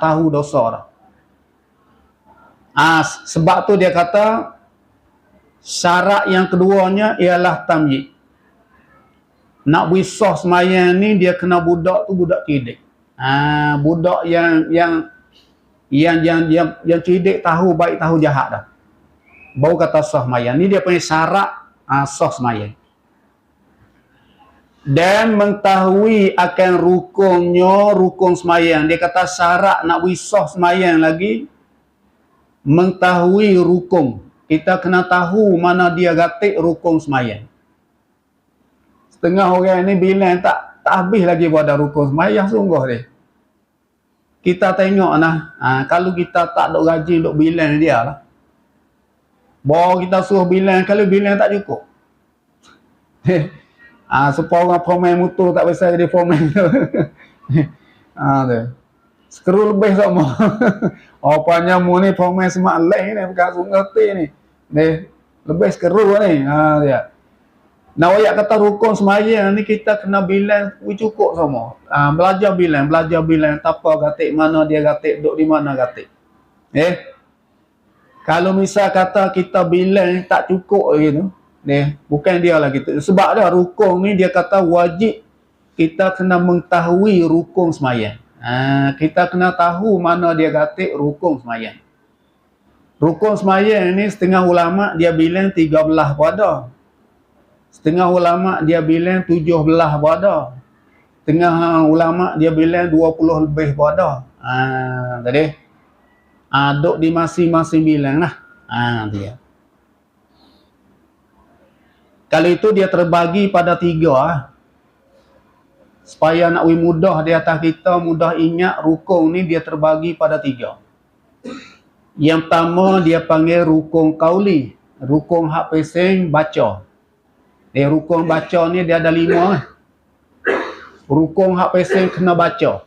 Tahu dosa dah. Sebab tu dia kata syarat yang keduanya ialah tamyid. Nak wisah sembahyang ni dia kena budak tu budak cerdik. Budak yang cerdik tahu baik tahu jahat dah. Baru kata sah sembahyang. Ni dia punya syarat sah sembahyang. Dan mengetahui akan rukunnya rukun sembahyang. Dia kata syarat nak wisah sembahyang lagi mengetahui rukun. Kita kena tahu mana dia gatik rukun sembahyang. Setengah orang ni bilang tak habis lagi pada rukun sembahyang sungguh dia. Kita tengok nah, kalau kita tak dok rajin dok bilang dia lah. Bawa kita suruh bilang, kalau bilang tak cukup. Supaya orang pemain motor tak biasa jadi pemain tu. Tu. Skru lebih sama. Rupanya mu ni pemain semak lain ni, bukan ngerti ni. Lebih skru ni. Dia. Nah, ayat kata rukun sembahyang ni kita kena bilang cukup sama. Belajar bilang, tak apa gatik mana dia gatik, duduk di mana gatik. Kalau misal kata kita bilang tak cukup gitu, bukan dia lah gitu. Sebab dia rukun ni dia kata wajib kita kena mengetahui rukun sembahyang. Kita kena tahu mana dia gatik rukun sembahyang. Rukun sembahyang ni setengah ulama dia bilang 13 pun ada. Setengah ulama dia bilang 17 pun ada. Setengah ulama dia bilang 20 lebih pun ada. Tadi duk di masing-masing bilang lah. Dia. Kalau itu dia terbagi pada 3. Supaya nak mudah di atas kita, mudah ingat rukun ni dia terbagi pada 3. Yang pertama dia panggil rukun qauli, rukun hak pesing baca. Rukun baca ni dia ada 5. Rukun hak pesing kena baca.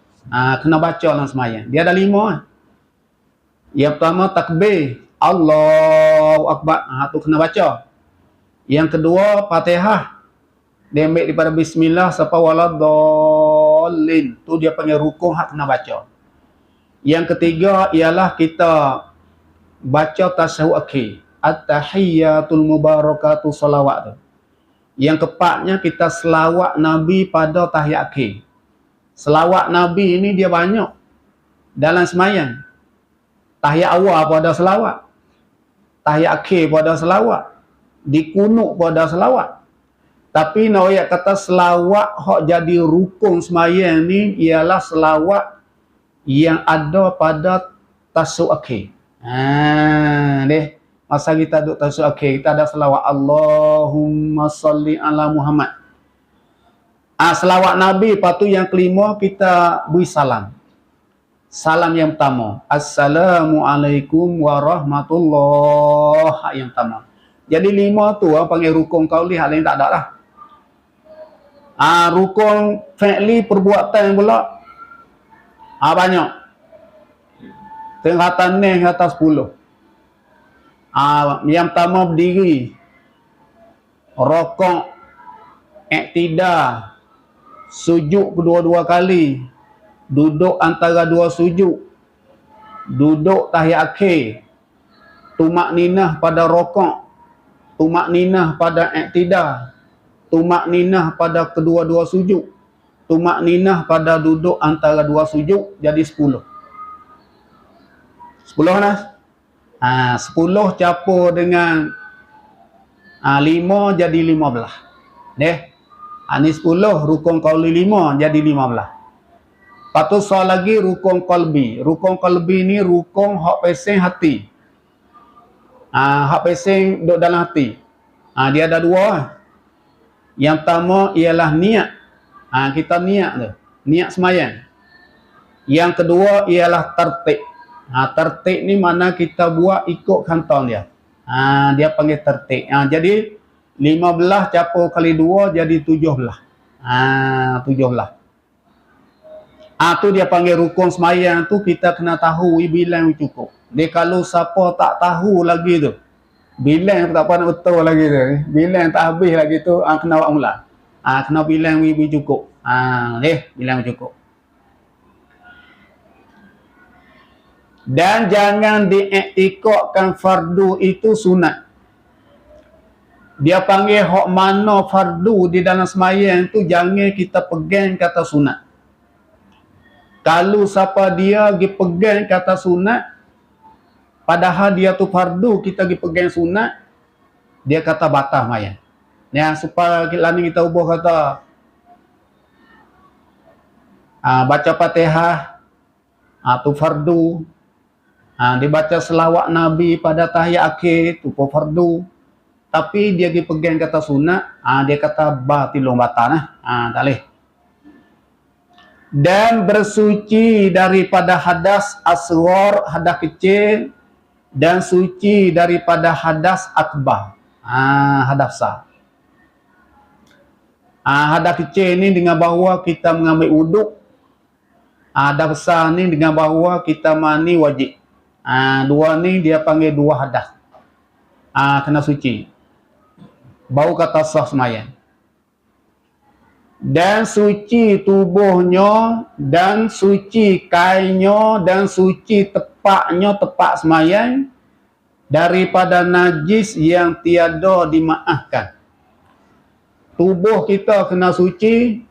Kena baca dalam sembahyang. Dia ada 5. Yang pertama takbir, Allahu Akbar. Tu kena baca. Yang kedua Fatihah. Dia ambil daripada bismillah sampai waladdallin. Tu dia panggil rukun hak kena baca. Yang ketiga ialah kita baca tasyahud akhir. At-tahiyyatul mubarakatuh salawat tu. Yang keempatnya kita selawat Nabi pada tahiyat akhir. Selawat Nabi ini dia banyak dalam sembahyang. Tahiyat awal pun ada selawat. Tahiyat akhir pun ada selawat. Di kunut pun ada selawat. Tapi nak ayat kata selawat hak jadi rukun sembahyang ni ialah selawat yang ada pada tasyahud akhir. Masa kita duduk tasyahud akhir, kita ada selawat Allahumma salli ala Muhammad. Selawat Nabi, lepas tu yang kelima kita beri salam. Salam yang pertama, Assalamualaikum warahmatullahi yang pertama. Jadi 5 tu panggil rukun qauli, hal lain tak ada lah. Rukun fi'li perbuatan pula banyak. Tingkatan ni kata 10. Yang pertama berdiri, rokok, iktidal, sujud kedua-dua kali, duduk antara 2 sujud, duduk tahiyat akhir, tumak ninah pada rokok, tumak ninah pada iktidal, tumak ninah pada kedua-dua sujud, tumak ninah pada duduk antara 2 sujud, jadi 10. 10 lah. 10 campur dengan 5 jadi 15. Ni 10 rukun qauli 5 jadi 15. Lepas tu soal lagi rukun qalbi. Rukun qalbi ni rukun hak pesing hati. Hak pesing duduk dalam hati. Dia ada 2. Yang pertama ialah niat. Kita niat tu. Niat sembahyang. Yang kedua ialah tertib. Tertib ni mana kita buat ikut kantong dia. Dia panggil tertib. Jadi 15 campur kali 2 jadi 17. 17. Tu dia panggil rukun sembahyang tu kita kena tahu bilang cukup. Dia kalau siapa tak tahu lagi tu, bilang tak pandai betul lagi tu, bilang tak habis lagi tu, kena buat mula. Kena bilang cukup. Bilang cukup. Dan jangan diiktikadkan fardu itu sunat. Dia panggil hak mana fardu di dalam sembahyang tu jangan kita pegang kata sunat. Kalau siapa dia pergi pegang kata sunat, padahal dia tu fardu, kita pergi pegang sunat, dia kata batal sembahyang. Supaya kita ubah kata baca Fatihah tu fardu. Dibaca selawat Nabi pada tahiyat akhir tu pun fardu. Tapi dia pergi pegang kata sunat, dia kata batilun batal. Tak boleh. Dan bersuci daripada hadas asghar, hadas kecil, dan suci daripada hadas akbar, hadas besar. Hadas kecil ni dengan bahawa kita mengambil wuduk. Hadas besar ni dengan bahawa kita mandi wajib. Dua ni dia panggil dua hadas. Kena suci. Baru kata sah sembahyang. Dan suci tubuhnya, dan suci kainnya, dan suci tepaknya, tepak sembahyang daripada najis yang tiada dimaafkan. Tubuh kita kena suci,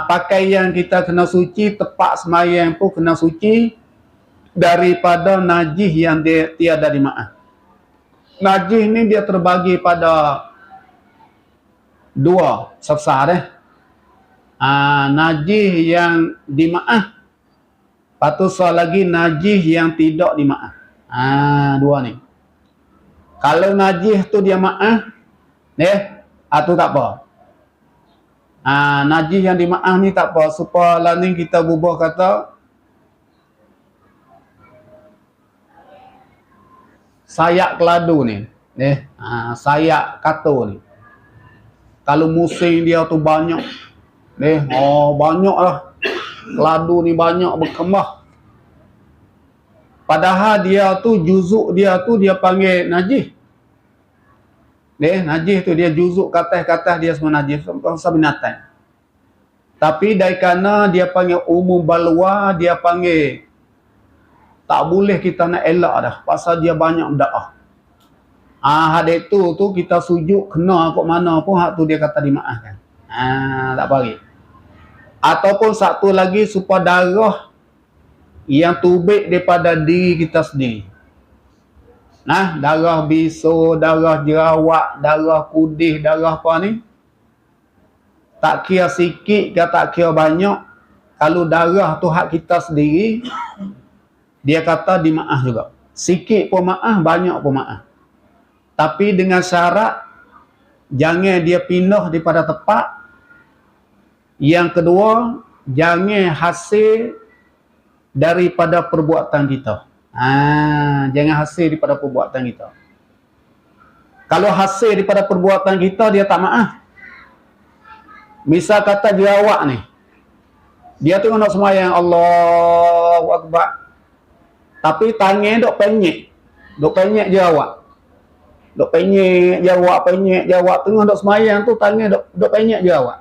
pakaian kita kena suci, tepak sembahyang pun kena suci daripada najis yang dia tiada dimaaf. Najis ni dia terbagi pada dua besar najis yang dimaaf, lepas tu soal lagi najis yang tidak dimaaf. Dua ni. Kalau najis tu dia maaf, tu tak apa. Najis yang dimaaf ni tak apa. Supaya lain kita bubuh kata sayak keladu ni. Sayak kato ni. Kalau musim dia tu banyak. Banyak lah. Keladu ni banyak berkembang. Padahal dia tu juzuk dia tu dia panggil najis. Najis tu dia juzuk katas-katas dia semua najis. Bangsa binatang. Tapi dari kerana dia panggil umum balwa, dia panggil tak boleh kita nak elak dah. Pasal dia banyak bida'ah. Hadis tu kita sujud kena kok mana pun hak tu dia kata dimaafkan. Tak bagi. Ataupun satu lagi supaya darah yang tubik daripada diri kita sendiri. Darah bisu, darah jerawat, darah kudih, darah apa ni. Tak kira sikit ke tak kira banyak. Kalau darah tu hak kita sendiri, dia kata dimaaf juga. Sikit pun maaf, banyak pun maaf. Tapi dengan syarat, jangan dia pindah daripada tempat. Yang kedua, jangan hasil daripada perbuatan kita. Jangan hasil daripada perbuatan kita. Kalau hasil daripada perbuatan kita, dia tak maaf. Misal kata jerawat ni. Dia tengok nak sembahyang Allahu Akbar. Tapi tangan duk penyek. Duk penyek jerawat. Duk penyek jerawat. Tengah duk sembahyang tu tangan duk penyek jerawat.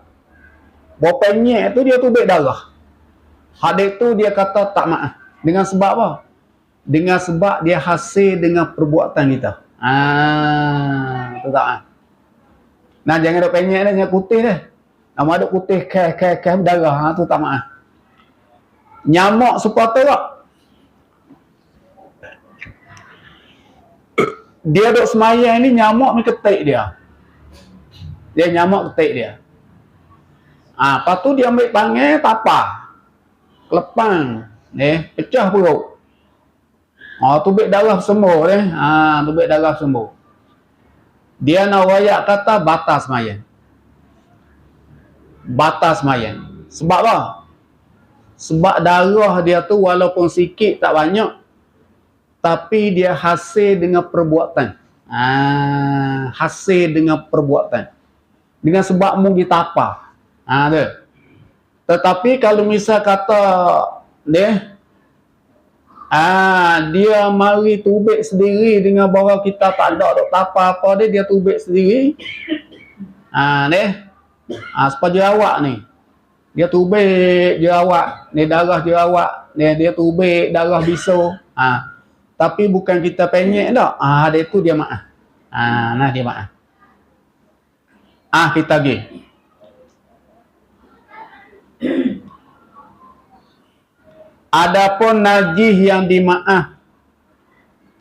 Bawa penyek tu dia tubik darah. Hadis tu dia kata tak maaf. Dengan sebab apa? Dengan sebab dia hasil dengan perbuatan kita. Tu tak maaf. Jangan duk penyek dah, jangan putih dah. Nama duk putih kes darah, tu tak maaf. Nyamuk supaya tak. Dia duk semayang ni nyamuk ni ketik dia. Dia nyamuk ketik dia. Lepas tu dia ambil panggil tapar. Kelepang. Pecah perut. Tubik darah sembuh deh. Tubik darah sembuh. Dia nak wayak kata batas semayang. Batas semayang. Sebab apa? Sebab darah dia tu walaupun sikit tak banyak. Tapi dia hasil dengan perbuatan. Hasil dengan perbuatan. Dengan sebab mungkin tapar. Tetapi kalau misal kata dia mari tubik sendiri dengan bahawa kita tak ada dok tapar apa dia tubik sendiri. Sebab jerawat ni. Dia tubik jerawat, ni darah jerawat, ni dia tubik darah bisu. Tapi bukan kita penyek dak. Dia tu dia maaf. Dia maaf. Kita pergi. Adapun najis yang dimaaf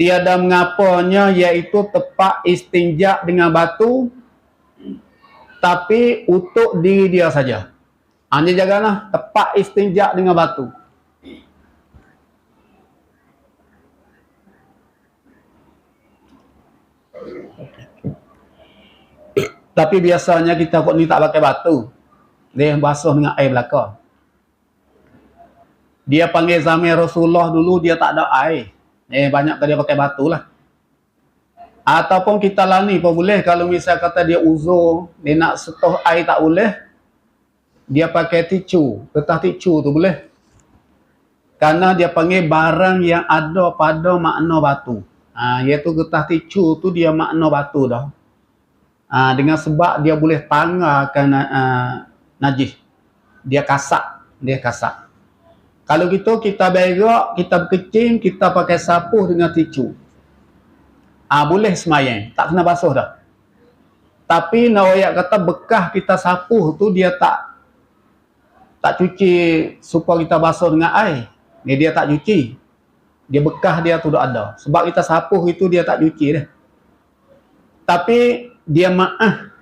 tiada mengapanya iaitu tepak istinja dengan batu tapi untuk diri dia saja. Ni jagalah tepak istinja dengan batu. Tapi biasanya kita kok ni tak pakai batu. Dia basuh dengan air belaka. Dia panggil zaman Rasulullah dulu dia tak ada air. Banyak dia pakai batu lah. Ataupun kita lani pun boleh. Kalau misal kata dia uzur, dia nak setuh air tak boleh, dia pakai ticu, getah ticu tu boleh. Karena dia panggil barang yang ada pada makna batu. Iaitu getah ticu tu dia makna batu dah. Dengan sebab dia boleh tanggalkan najis. Dia kasak. Kalau gitu kita berak, kita berkecing, kita pakai sapu dengan ticu. Boleh semayang, tak kena basuh dah. Tapi nawayak kata bekas kita sapu tu dia tak cuci supaya kita basuh dengan air. Dia tak cuci. Dia bekas dia tu dah ada. Sebab kita sapu itu dia tak cuci dah. Tapi dia maaf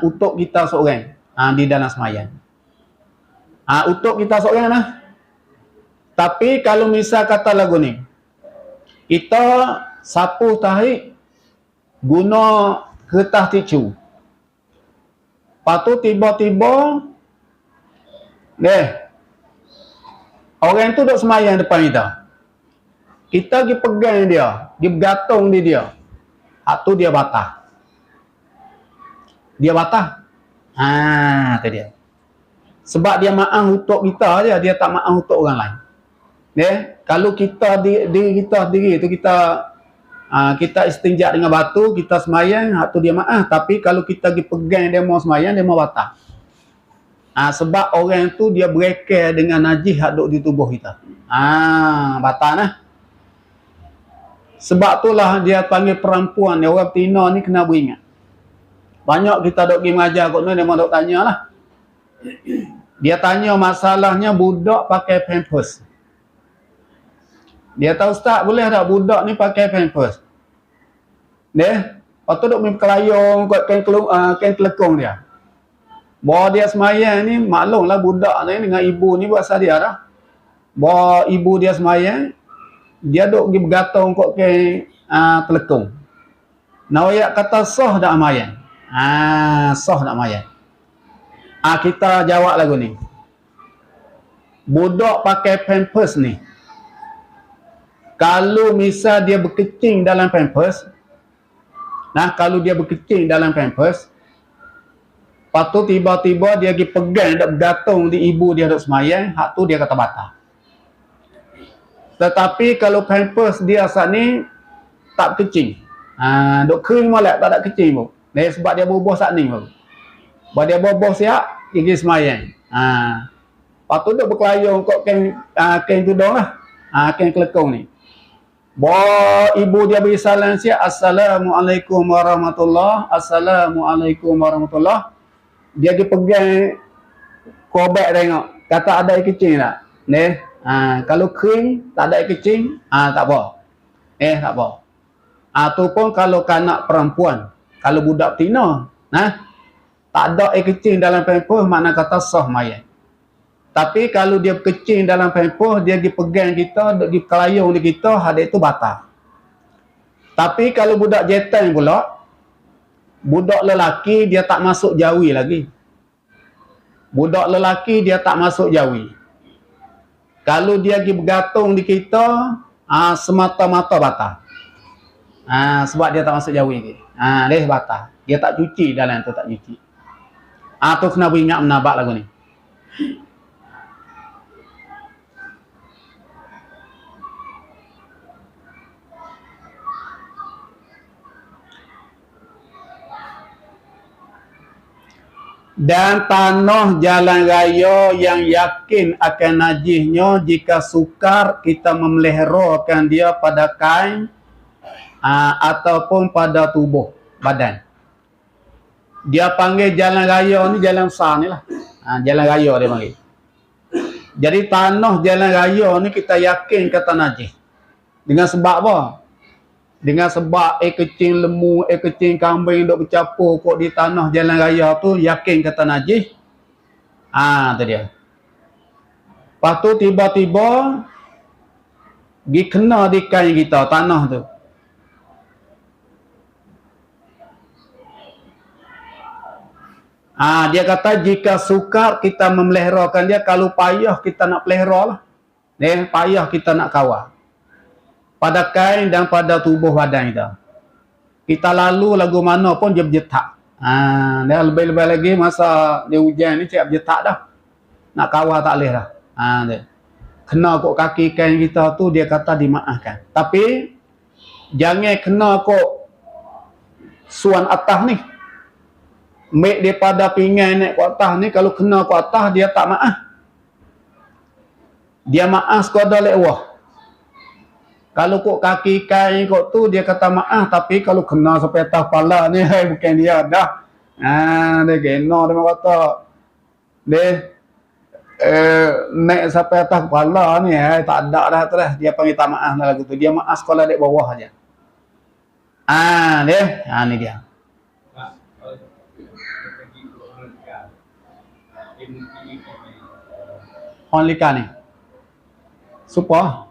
untuk kita seorang di dalam semayang. Untuk kita seorang lah. Tapi kalau misal kata lagu ni, kita sapu tarik guna kertas ticu. Lepas tu tiba-tiba orang tu duk semayang depan kita. Kita pergi pegang dia, pergi bergantung di dia. Hak tu dia batal. Tu dia. Sebab dia maaf untuk kita je, dia tak maaf untuk orang lain. Kalau kita diri kita sendiri tu kita istinja dengan batu, kita semayang, hak tu dia maaf. Tapi kalau kita pergi pegang dia mau semayang, dia mau batal. Sebab orang tu dia berekal dengan najis hak duk di tubuh kita. Batal lah. Sebab itulah dia panggil perempuan ni, orang betina ni kena beringat. Banyak kita duk pergi mengajar kot ni, dia mau duk tanya lah. Dia tanya masalahnya budak pakai pampers. Dia tahu ustaz, boleh tak budak ni pakai pampers? Lepas tu duk main kelayong kot kain telekong dia. Bawa dia semayang ni, maklumlah budak ni dengan ibu ni buat sadia dah. Bawa ibu dia semayang, dia duk pergi bergantung kot kain telekong. Nawayak kata sah tak semayang? Sah tak semayang? Kita jawab lagu ni. Budak pakai pampers ni, kalau misal dia berkecing dalam pampers, kalau dia berkecing dalam pampers, lepas tu tiba-tiba dia pergi pegang, dia bergantung di ibu dia duk semayang, hak tu dia kata batal. Tetapi kalau pampers dia saat ni tak berkecing, duk kering molek, tak ada kecing pun. Sebab dia bubuh saat ni pun. Sebab dia bubuh siap, dia pergi semayang. Lepas tu duk berkelayung kot kain tudung lah, kain kelekong ni. Bawa ibu dia beri salam siap, Assalamualaikum warahmatullahi, Assalamualaikum warahmatullahi. Dia pergi pegang korbat tengok, kata ada air kecing tak? Kalau kering, tak ada air kecing, tak apa. Tak apa. Tu pun kalau kanak perempuan, kalau budak betina, tak ada air kecing dalam pampers, makna kata sah mayat. Tapi kalau dia kecing dalam pampers, dia pergi pegang kita, pergi kelayung di kita, hadik itu batal. Tapi kalau budak jetan pula, budak lelaki dia tak masuk jawi lagi. Budak lelaki dia tak masuk jawi. Kalau dia pergi bergantung di kita, semata-mata batal. Sebab dia tak masuk jawi lagi. Dia batal. Dia tak cuci dalam tu, tak cuci. Tu kena beringat menabak lagu ni. Dan tanah jalan raya yang yakin akan najisnya, jika sukar kita memeliharakan dia pada kain ataupun pada tubuh badan. Dia panggil jalan raya ni jalan besar ni lah. Jalan raya dia panggil. Jadi tanah jalan raya ni kita yakin kata najis. Dengan sebab apa? Dengan sebab kecing lembu, kecing kambing duk bercampur kok di tanah jalan raya tu, yakin kata najis. Tu dia. Lepas tu tiba-tiba dia kena di kain kita, tanah tu. Dia kata jika sukar kita memeliharakan dia, kalau payah kita nak pelihara lah. Payah kita nak kawal. Pada kain dan pada tubuh badan kita. Kita lalu lagu mana pun dia berjetak. Dia lebih-lebih lagi masa dia hujan ni cik berjetak dah. Nak kawal tak boleh dah. Dia. Kena kok kaki kain kita tu dia kata dimaafkan. Tapi jangan kena kok suan atas ni. Mek daripada pinggan naik ke atas ni, kalau kena ke atas dia tak maaf. Dia maaf sekadar lewah. Kalau kok kaki kain kok tu dia kata maaf, tapi kalau kena sampai atas kepala ni bukan dia dah. Dia kena dia kata dia naik sampai atas kepala ni tak ada dah terus dia panggil tak maaf dah lagu tu. Dia maaf sekadar dek bawah aja. Ni dia. Orang lika ni. Super.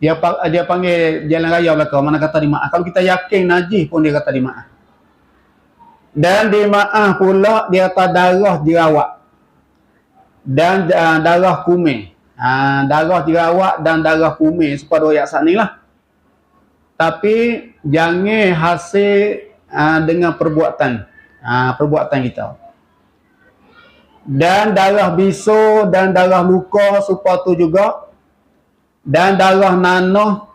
Dia panggil jalan raya belakang, mana kata dimaaf. Kalau kita yakin najis pun dia kata dimaaf. Dan dimaaf pula dia kata darah jerawat. Dan darah kumir. Darah jerawat dan darah kumir. Supaya dua ayat saat ni lah. Tapi jangan hasil dengan perbuatan. Perbuatan kita. Dan darah bisu dan darah luka supaya tu juga. Dan darah nanah,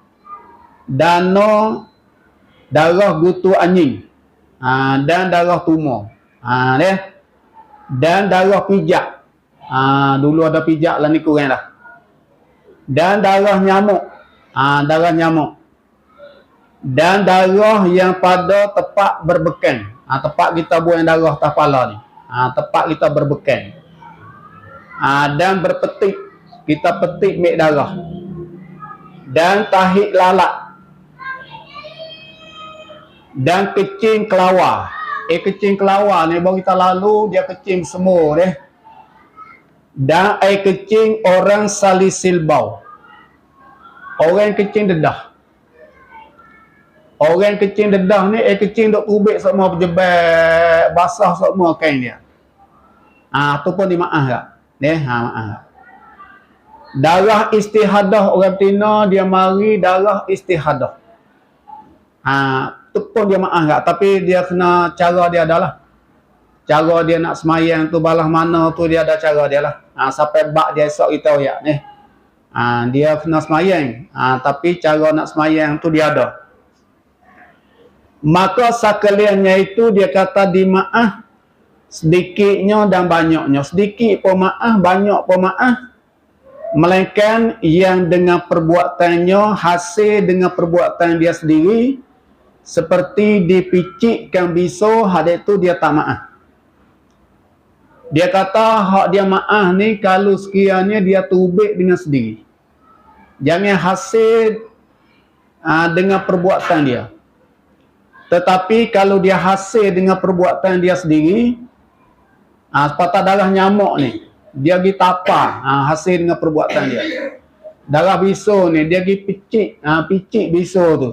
darah gutu anjing, dan darah tumor, dan darah pijak. Dulu ada pijak lah ni kurang dah. Dan darah nyamuk, dan darah yang pada tepat berbekan. Tepat kita buang darah atas kepala ni. Tepat kita berbekan. Dan berpetik, kita petik mek darah. Dan tahik lalat. Dan kecing kelawar. Kecing kelawar ni baru kita lalu dia kecing semua deh. Dan air kecing orang salisil bau. Orang kecing dedah. Orang kecing dedah ni kecing duk tubik semua berjebat basah semua kain dia. Tu pun dimaaf tak? Maaf. Darah istihadah orang betina dia mari darah istihadah. Tu pun dia maaf tak? Tapi dia kena cara dia adalah. Cara dia nak semayang tu balah mana tu dia ada cara dia lah. Sampai bak dia esok kita ya ni. Dia kena semayang. Tapi cara nak semayang tu dia ada. Maka sekaliannya itu dia kata dimaaf sedikitnya dan banyaknya. Sedikit pun maaf, banyak pun maaf. Melainkan yang dengan perbuatannya, hasil dengan perbuatan dia sendiri, seperti dipicikkan bisu, hadik tu dia tak maaf. Dia kata hak dia maaf ni kalau sekiranya dia tubik dengan sendiri. Jangan hasil dengan perbuatan dia. Tetapi kalau dia hasil dengan perbuatan dia sendiri, sepatah darah nyamuk ni, dia pergi tapar hasil dengan perbuatan dia. Darah bisu ni, dia pergi picik bisu tu.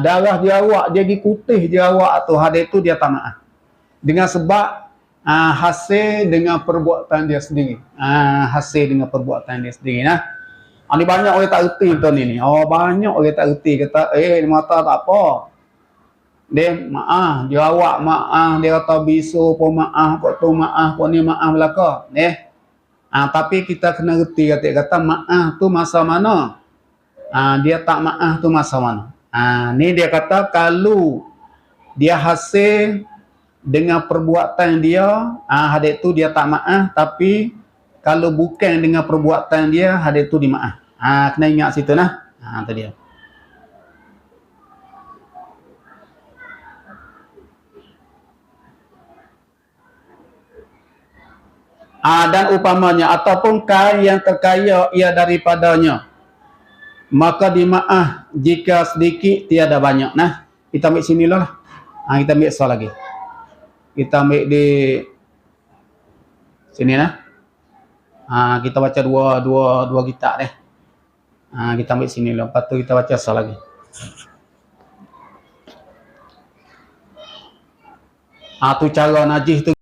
Darah jerawat, dia pergi kutih jerawat tu, hadir tu dia tak maaf. Dengan sebab hasil dengan perbuatan dia sendiri. Hasil dengan perbuatan dia sendiri. Ni banyak orang tak erti betul ni. Banyak orang tak erti. Kata, mata tak apa. Dia maaf, jerawat maaf, dia kata bisu pun maaf, kok tu maaf, kok ni maaf belaka. Tapi kita kena reti kata maaf tu masa mana? Dia tak maaf tu masa mana? Ni dia kata kalau dia hasil dengan perbuatan dia, hadik tu dia tak maaf, tapi kalau bukan dengan perbuatan dia, hadik tu dimaaf. Kena ingat situ nah. Tu dia. Dan upamanya ataupun kain yang terkaya ia daripadanya, maka dimaaf jika sedikit tiada banyak. Kita ambil sini lah. Kita ambil soal lagi. Kita ambil di sini kita baca dua kitab deh. Kita ambil sini lah. Lepas tu kita baca soal lagi. Tu cara najis tu.